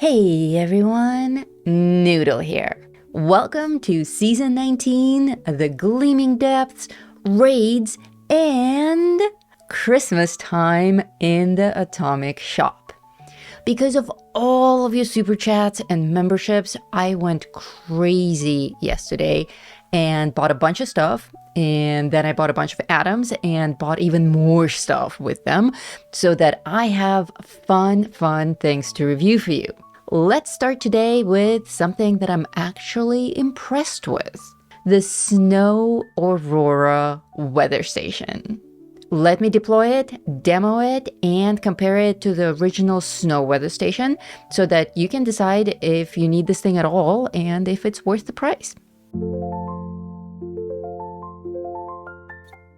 Hey everyone, Noodle here. Welcome to Season 19, The Gleaming Depths, Raids, and Christmas time in the Atomic Shop. Because of all of your super chats and memberships, I went crazy yesterday and bought a bunch of stuff. And then I bought a bunch of atoms and bought even more stuff with them so that I have fun things to review for you. Let's start today with something that I'm actually impressed with. The Snow Aurora weather station. Let me deploy it, demo it, and compare it to the original snow weather station so that you can decide if you need this thing at all and if it's worth the price.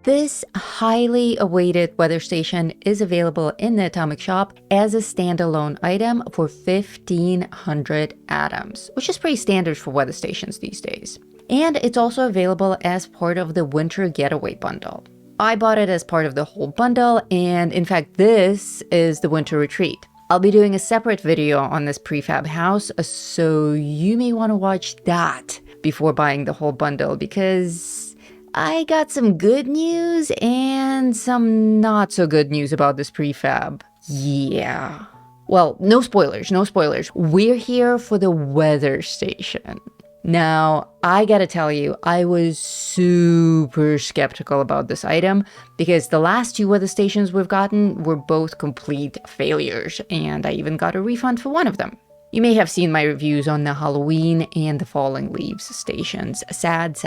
This highly awaited weather station is available in the Atomic Shop as a standalone item for 1,500 atoms, which is pretty standard for weather stations these days. And it's also available as part of the Winter Getaway bundle. I bought it as part of the whole bundle, and in fact, this is the Winter Retreat. I'll be doing a separate video on this prefab house, so you may want to watch that before buying the whole bundle because I got some good news and some not so good news about this prefab. Yeah. Well, no spoilers. We're here for the weather station. Now, I gotta tell you, I was super skeptical about this item because the last two weather stations we've gotten were both complete failures, and I even got a refund for one of them. You may have seen my reviews on the Halloween and the Falling Leaves stations. Sad.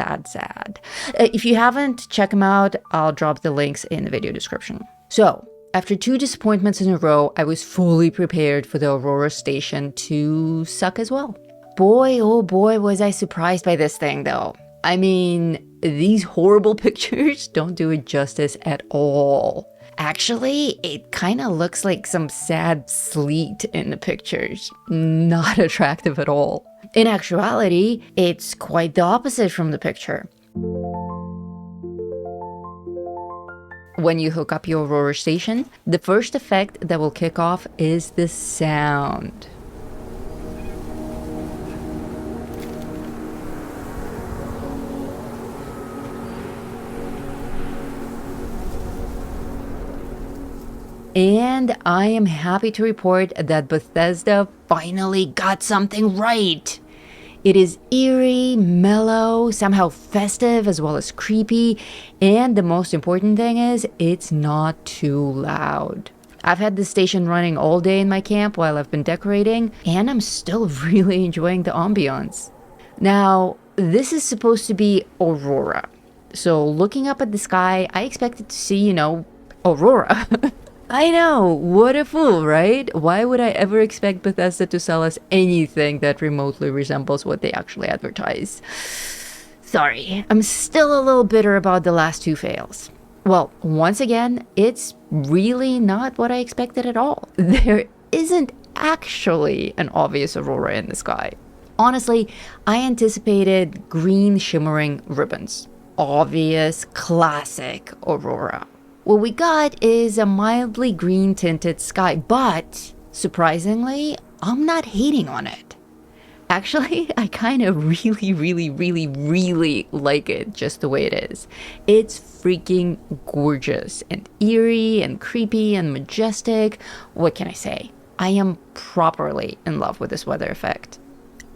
If you haven't, check them out. I'll drop the links in the video description. So, after two disappointments in a row, I was fully prepared for the Aurora station to suck as well. Boy, oh boy, was I surprised by this thing though. I mean, these horrible pictures don't do it justice at all. Actually, it kind of looks like some sad sleet in the pictures. Not attractive at all. In actuality, it's quite the opposite from the picture. When you hook up your Aurora station, the first effect that will kick off is the sound. And I am happy to report that Bethesda finally got something right. It is eerie, mellow, somehow festive as well as creepy, and the most important thing is it's not too loud. I've had this station running all day in my camp while I've been decorating, and I'm still really enjoying the ambiance. Now, this is supposed to be Aurora. So looking up at the sky, I expected to see, Aurora. I know, what a fool, right? Why would I ever expect Bethesda to sell us anything that remotely resembles what they actually advertise? Sorry, I'm still a little bitter about the last two fails. Well, once again, it's really not what I expected at all. There isn't actually an obvious aurora in the sky. Honestly, I anticipated green shimmering ribbons. Obvious, classic aurora. What we got is a mildly green tinted sky, but surprisingly, I'm not hating on it. Actually, I kind of really like it just the way it is. It's freaking gorgeous and eerie and creepy and majestic. What can I say? I am properly in love with this weather effect.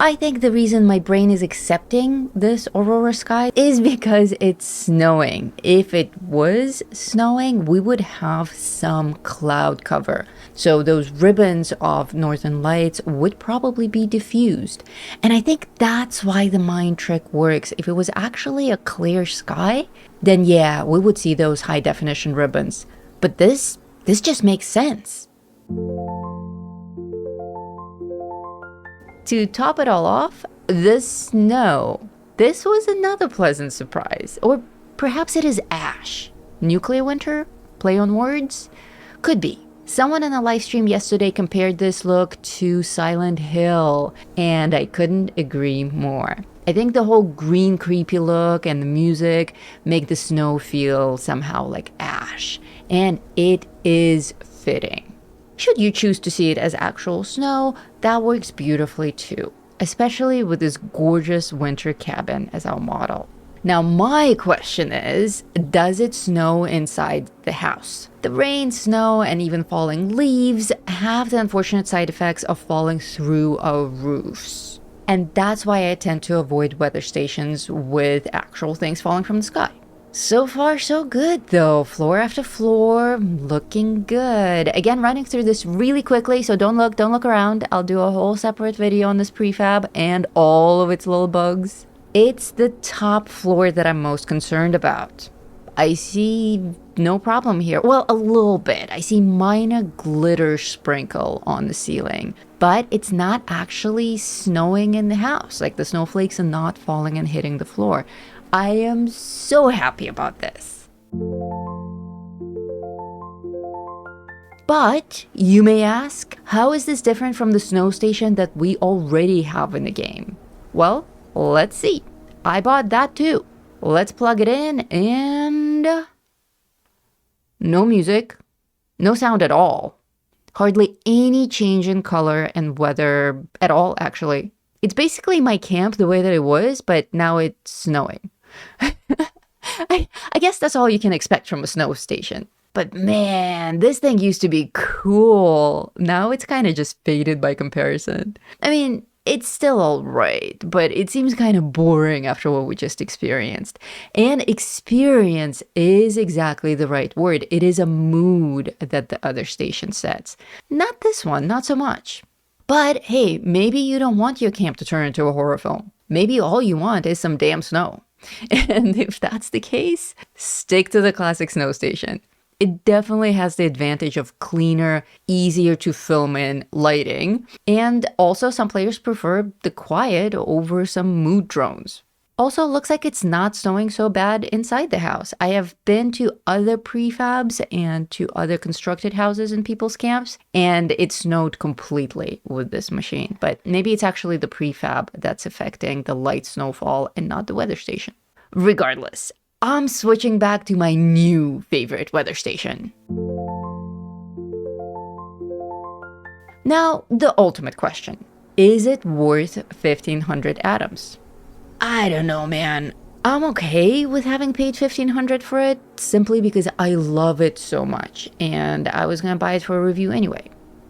I think the reason my brain is accepting this aurora sky is because it's snowing. If it was snowing, we would have some cloud cover. So those ribbons of northern lights would probably be diffused. And I think that's why the mind trick works. If it was actually a clear sky, then yeah, we would see those high definition ribbons. But this just makes sense. To top it all off, the snow. This was another pleasant surprise. Or perhaps it is ash. Nuclear winter? Play on words? Could be. Someone in a live stream yesterday compared this look to Silent Hill, and I couldn't agree more. I think the whole green creepy look and the music make the snow feel somehow like ash, and it is fitting. Should you choose to see it as actual snow, that works beautifully too, especially with this gorgeous winter cabin as our model. Now, my question is, does it snow inside the house? The rain, snow, and even falling leaves have the unfortunate side effects of falling through our roofs. And that's why I tend to avoid weather stations with actual things falling from the sky. So far, so good though. Floor after floor, looking good. Again, running through this really quickly, so don't look around. I'll do a whole separate video on this prefab and all of its little bugs. It's the top floor that I'm most concerned about. I see no problem here. Well, a little bit. I see minor glitter sprinkle on the ceiling, but it's not actually snowing in the house. Like the snowflakes are not falling and hitting the floor. I am so happy about this. But you may ask, how is this different from the snow station that we already have in the game? Well, let's see. I bought that too. Let's plug it in and... no music. No sound at all. Hardly any change in color and weather at all, actually. It's basically my camp the way that it was, but now it's snowing. I guess that's all you can expect from a snow station. But man, this thing used to be cool. Now it's kind of just faded by comparison. I mean, it's still all right, but it seems kind of boring after what we just experienced. And experience is exactly the right word. It is a mood that the other station sets. Not this one, not so much. But hey, maybe you don't want your camp to turn into a horror film. Maybe all you want is some damn snow. And if that's the case, stick to the classic snow station. It definitely has the advantage of cleaner, easier to film in lighting. And also some players prefer the quiet over some mood drones. Also, looks like it's not snowing so bad inside the house. I have been to other prefabs and to other constructed houses in people's camps, and it snowed completely with this machine. But maybe it's actually the prefab that's affecting the light snowfall and not the weather station. Regardless, I'm switching back to my new favorite weather station. Now, the ultimate question. Is it worth 1,500 atoms? I don't know, man. I'm okay with having paid 1,500 for it, simply because I love it so much, and I was gonna buy it for a review anyway.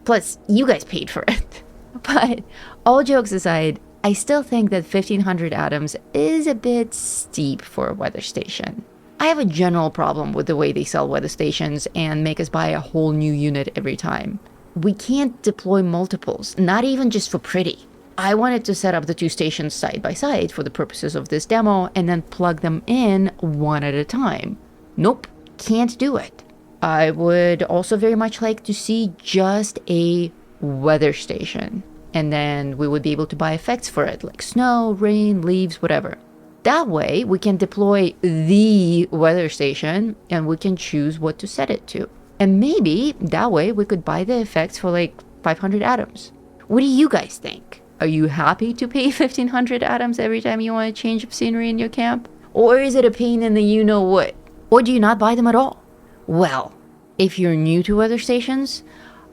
Plus, you guys paid for it. But all jokes aside, I still think that 1,500 atoms is a bit steep for a weather station. I have a general problem with the way they sell weather stations and make us buy a whole new unit every time. We can't deploy multiples, not even just for pretty. I wanted to set up the two stations side by side for the purposes of this demo and then plug them in one at a time. Nope, can't do it. I would also very much like to see just a weather station. And then we would be able to buy effects for it, like snow, rain, leaves, whatever. That way, we can deploy the weather station and we can choose what to set it to. And maybe that way we could buy the effects for like 500 atoms. What do you guys think? Are you happy to pay 1,500 atoms every time you want a change of scenery in your camp? Or is it a pain in the you-know-what? Or do you not buy them at all? Well, if you're new to weather stations,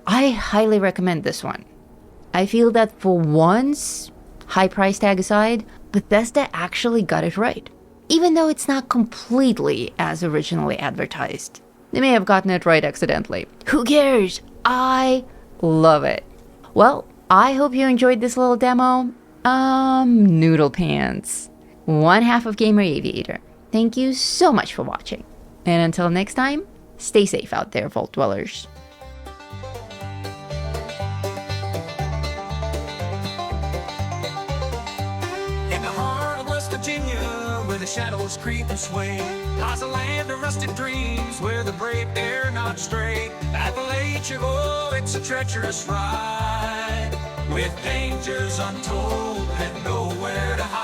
I highly recommend this one. I feel that for once, high price tag aside, Bethesda actually got it right. Even though it's not completely as originally advertised. They may have gotten it right accidentally. Who cares? I love it. Well, I hope you enjoyed this little demo. Noodle pants. One half of Gamer Aviator. Thank you so much for watching. And until next time, stay safe out there, Vault Dwellers. In the heart of West Virginia, where the shadows creep and sway, lies a land of rusted dreams, where the brave dare not stray. Appalachia, oh, it's a treacherous ride, with dangers untold and nowhere to hide.